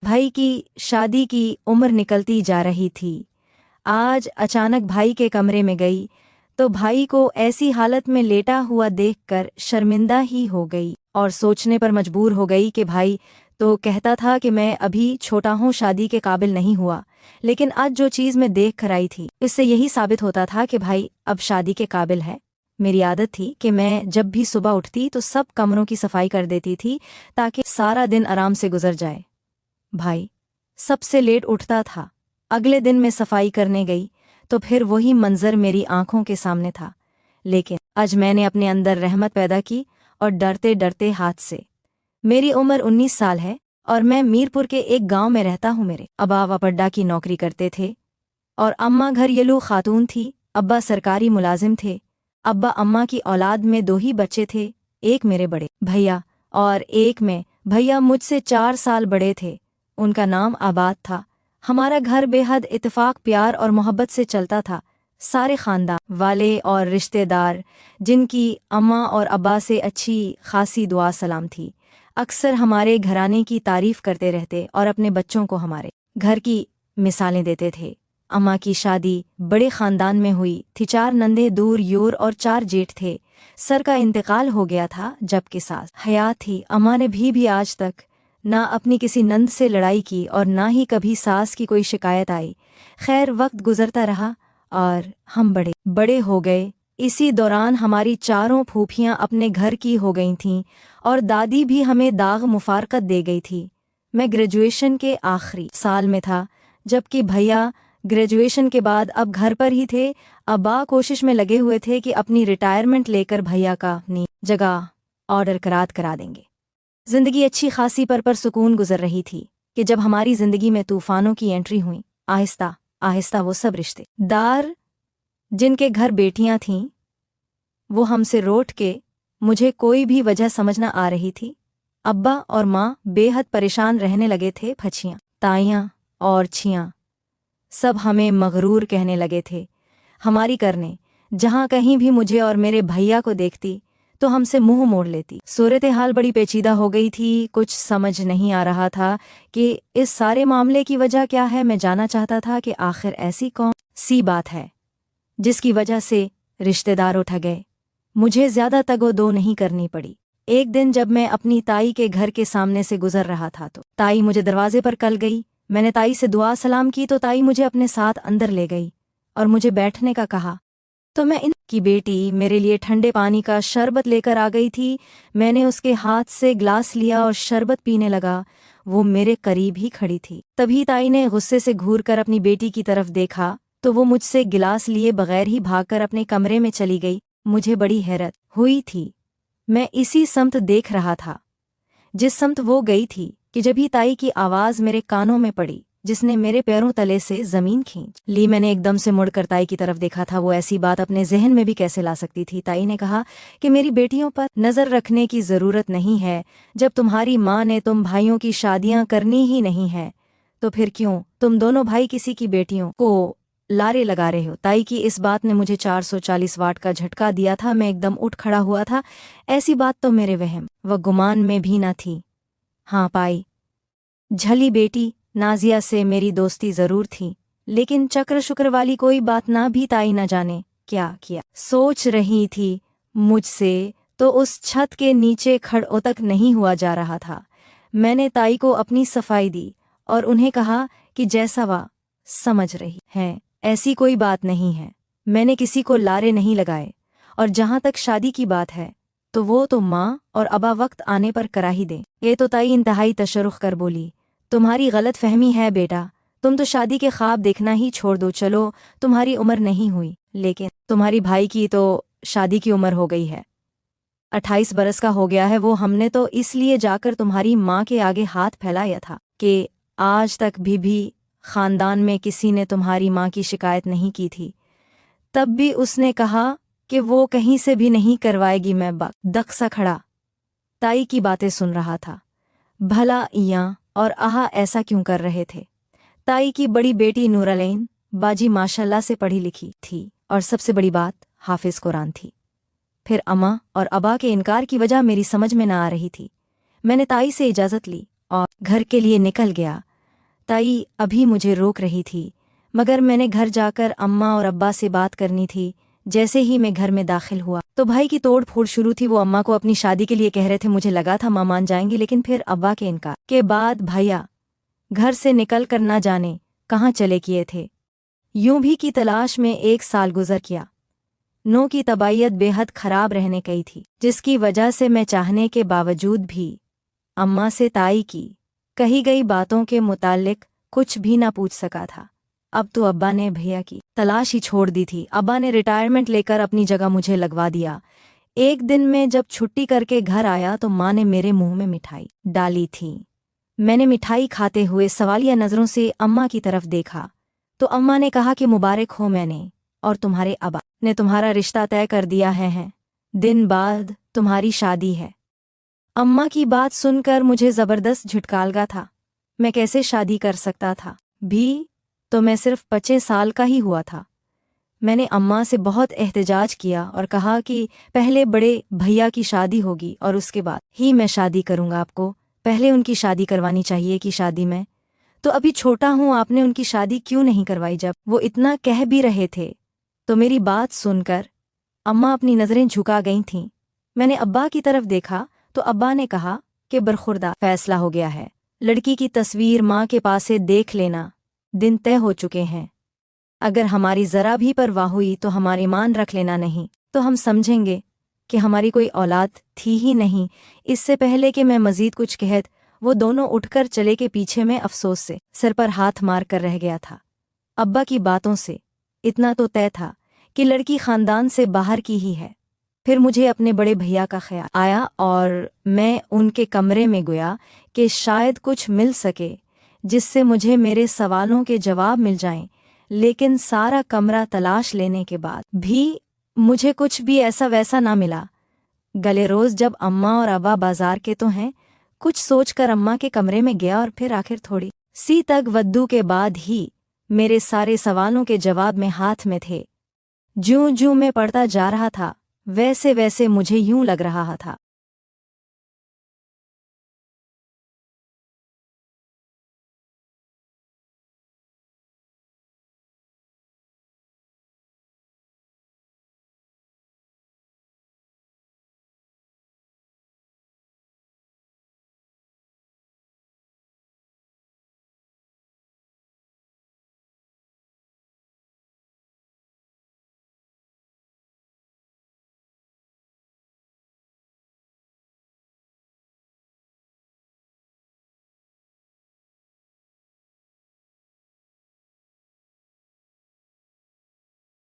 भाई की शादी की उम्र निकलती जा रही थी। आज अचानक भाई के कमरे में गई तो भाई को ऐसी हालत में लेटा हुआ देखकर शर्मिंदा ही हो गई और सोचने पर मजबूर हो गई कि भाई तो कहता था कि मैं अभी छोटा हूँ, शादी के काबिल नहीं हुआ, लेकिन आज जो चीज़ मैं देख कर आई थी इससे यही साबित होता था कि भाई अब शादी के काबिल है। मेरी आदत थी कि मैं जब भी सुबह उठती तो सब कमरों की सफाई कर देती थी ताकि सारा दिन आराम से गुजर जाए। भाई सबसे लेट उठता था। अगले दिन मैं सफाई करने गई तो फिर वही मंजर मेरी आंखों के सामने था, लेकिन आज मैंने अपने अंदर रहमत पैदा की और डरते डरते हाथ से। मेरी उम्र 19 साल है और मैं मीरपुर के एक गांव में रहता हूँ। मेरे अब्बा पड्डा की नौकरी करते थे और अम्मा घरेलू खातून थी। अब्बा सरकारी मुलाजिम थे। अब्बा अम्मा की औलाद में 2 ही बच्चे थे, एक मेरे बड़े भैया और एक मैं। भैया मुझसे 4 साल बड़े थे। उनका नाम आबाद था। हमारा घर बेहद इत्तेफाक, प्यार और मोहब्बत से चलता था। सारे खानदान वाले और रिश्तेदार जिनकी अम्मा और अब्बा से अच्छी खासी दुआ सलाम थी, अक्सर हमारे घराने की तारीफ करते रहते और अपने बच्चों को हमारे घर की मिसालें देते थे। अम्मा की शादी बड़े खानदान में हुई थी। 4 नंदे दूर यूर और 4 जेठ थे। सर का इंतकाल हो गया था जबकि सास हयात थी। अम्मा ने भी आज तक ना अपनी किसी नंद से लड़ाई की और ना ही कभी सास की कोई शिकायत आई। खैर, वक्त गुजरता रहा और हम बड़े बड़े हो गए। इसी दौरान हमारी चारों फूफियां अपने घर की हो गई थीं और दादी भी हमें दाग मुफारकत दे गई थी। मैं ग्रेजुएशन के आखिरी साल में था जबकि भैया ग्रेजुएशन के बाद अब घर पर ही थे। अब्बा कोशिश में लगे हुए थे कि अपनी रिटायरमेंट लेकर भैया का अपनी जगह ऑर्डर करा देंगे। जिंदगी अच्छी खासी पर सुकून गुजर रही थी कि जब हमारी जिंदगी में तूफानों की एंट्री हुई। आहिस्ता आहिस्ता वो सब रिश्तेदार जिनके घर बेटियां थीं वो हमसे रोट के मुझे कोई भी वजह समझ न आ रही थी। अब्बा और माँ बेहद परेशान रहने लगे थे। फचियाँ, ताइयाँ और छियाँ सब हमें मगरूर कहने लगे थे। हमारी करने जहाँ कहीं भी मुझे और मेरे भैया को देखती तो हमसे मुंह मोड़ लेती। सूरत हाल बड़ी पेचीदा हो गई थी। कुछ समझ नहीं आ रहा था कि इस सारे मामले की वजह क्या है। मैं जानना चाहता था कि आखिर ऐसी कौन सी बात है जिसकी वजह से रिश्तेदार उठ गए। मुझे ज्यादा तगो-दो नहीं करनी पड़ी। एक दिन जब मैं अपनी ताई के घर के सामने से गुजर रहा था तो ताई मुझे दरवाजे पर कल गई। मैंने ताई से दुआ सलाम की तो ताई मुझे अपने साथ अंदर ले गई और मुझे बैठने का कहा तो मैं इनकी बेटी मेरे लिए ठंडे पानी का शरबत लेकर आ गई थी। मैंने उसके हाथ से ग्लास लिया और शरबत पीने लगा। वो मेरे करीब ही खड़ी थी। तभी ताई ने गुस्से से घूरकर अपनी बेटी की तरफ देखा तो वो मुझसे गिलास लिए बगैर ही भागकर अपने कमरे में चली गई। मुझे बड़ी हैरत हुई थी। मैं इसी समत देख रहा था जिस समत वो गई थी कि जब ही ताई की आवाज़ मेरे कानों में पड़ी जिसने मेरे पैरों तले से जमीन खींच ली। मैंने एकदम से मुड़कर ताई की तरफ देखा था। वो ऐसी बात अपने जहन में भी कैसे ला सकती थी। ताई ने कहा कि मेरी बेटियों पर नज़र रखने की ज़रूरत नहीं है। जब तुम्हारी माँ ने तुम भाइयों की शादियाँ करनी ही नहीं है तो फिर क्यों तुम दोनों भाई किसी की बेटियों को लारे लगा रहे हो। ताई की इस बात ने मुझे 440 वाट का झटका दिया था। मैं एकदम उठ खड़ा हुआ था। ऐसी बात तो मेरे वहम व गुमान में भी न थी। हाँ, पाई झली बेटी नाजिया से मेरी दोस्ती जरूर थी, लेकिन चक्र शुक्र वाली कोई बात ना भी ताई न जाने क्या किया सोच रही थी मुझसे तो उस छत के नीचे खड़ो तक नहीं हुआ जा रहा था। मैंने ताई को अपनी सफाई दी और उन्हें कहा कि जैसा वह समझ रही है ऐसी कोई बात नहीं है। मैंने किसी को लारे नहीं लगाए और जहाँ तक शादी की बात है तो वो तो माँ और अबा वक्त आने पर करा ही दे। ये तो ताई इंतहाई तशरुख कर बोली, तुम्हारी गलत फहमी है बेटा। तुम तो शादी के ख्वाब देखना ही छोड़ दो। चलो, तुम्हारी उम्र नहीं हुई, लेकिन तुम्हारी भाई की तो शादी की उम्र हो गई है। 28 बरस का हो गया है वो। हमने तो इसलिए जाकर तुम्हारी माँ के आगे हाथ फैलाया था कि आज तक भी खानदान में किसी ने तुम्हारी माँ की शिकायत नहीं की थी। तब भी उसने कहा कि वो कहीं से भी नहीं करवाएगी। मैं दक सा खड़ा ताई की बातें सुन रहा था। भला इयां और आहा ऐसा क्यों कर रहे थे। ताई की बड़ी बेटी नूरलैन बाजी माशाल्लाह से पढ़ी लिखी थी और सबसे बड़ी बात हाफिज कुरान थी। फिर अम्मा और अबा के इनकार की वजह मेरी समझ में न आ रही थी। मैंने ताई से इजाज़त ली और घर के लिए निकल गया। ताई अभी मुझे रोक रही थी, मगर मैंने घर जाकर अम्मा और अब्बा से बात करनी थी। जैसे ही मैं घर में दाखिल हुआ तो भाई की तोड़ फोड़ शुरू थी। वो अम्मा को अपनी शादी के लिए कह रहे थे। मुझे लगा था मां मान जाएंगे, लेकिन फिर अब्बा के इनकार के बाद भैया घर से निकल कर ना जाने कहाँ चले किए थे। यूं भी की तलाश में 1 साल गुजर गया। नो की तबीयत बेहद खराब रहने गई थी, जिसकी वजह से मैं चाहने के बावजूद भी अम्मा से ताई की कही गई बातों के मुतालिक कुछ भी ना पूछ सका था। अब तो अब्बा ने भैया की तलाश ही छोड़ दी थी। अब्बा ने रिटायरमेंट लेकर अपनी जगह मुझे लगवा दिया। एक दिन में जब छुट्टी करके घर आया तो माँ ने मेरे मुंह में मिठाई डाली थी। मैंने मिठाई खाते हुए सवालिया नज़रों से अम्मा की तरफ देखा तो अम्मा ने कहा कि मुबारक हो, मैंने और तुम्हारे अब्बा ने तुम्हारा रिश्ता तय कर दिया है। दिन बाद तुम्हारी शादी है। अम्मा की बात सुनकर मुझे ज़बरदस्त झटका लगा था। मैं कैसे शादी कर सकता था भी, तो मैं सिर्फ 25 साल का ही हुआ था। मैंने अम्मा से बहुत एहतजाज किया और कहा कि पहले बड़े भैया की शादी होगी और उसके बाद ही मैं शादी करूंगा। आपको पहले उनकी शादी करवानी चाहिए कि शादी में तो अभी छोटा हूं, आपने उनकी शादी क्यों नहीं करवाई? जब वो इतना कह भी रहे थे तो मेरी बात सुनकर अम्मा अपनी नज़रें झुका गई थीं। मैंने अब्बा की तरफ देखा तो अब्बा ने कहा कि बरखुरदा फैसला हो गया है। लड़की की तस्वीर माँ के पास से देख लेना, दिन तय हो चुके हैं। अगर हमारी ज़रा भी परवाह हुई तो हमारी मान रख लेना, नहीं तो हम समझेंगे कि हमारी कोई औलाद थी ही नहीं। इससे पहले कि मैं मज़ीद कुछ कहत, वो दोनों उठकर चले के पीछे में अफसोस से सिर पर हाथ मार कर रह गया था। अब्बा की बातों से इतना तो तय था कि लड़की ख़ानदान से बाहर की ही है। फिर मुझे अपने बड़े भैया का ख्याल आया और मैं उनके कमरे में गया कि शायद कुछ मिल सके जिससे मुझे मेरे सवालों के जवाब मिल जाएं। लेकिन सारा कमरा तलाश लेने के बाद भी मुझे कुछ भी ऐसा वैसा ना मिला। गले रोज़ जब अम्मा और अब्बा बाजार के तो हैं, कुछ सोचकर अम्मा के कमरे में गया और फिर आखिर थोड़ी सी तगवद्दू के बाद ही मेरे सारे सवालों के जवाब में हाथ में थे। ज्यों ज्यों मैं पढ़ता जा रहा था वैसे वैसे मुझे यूं लग रहा था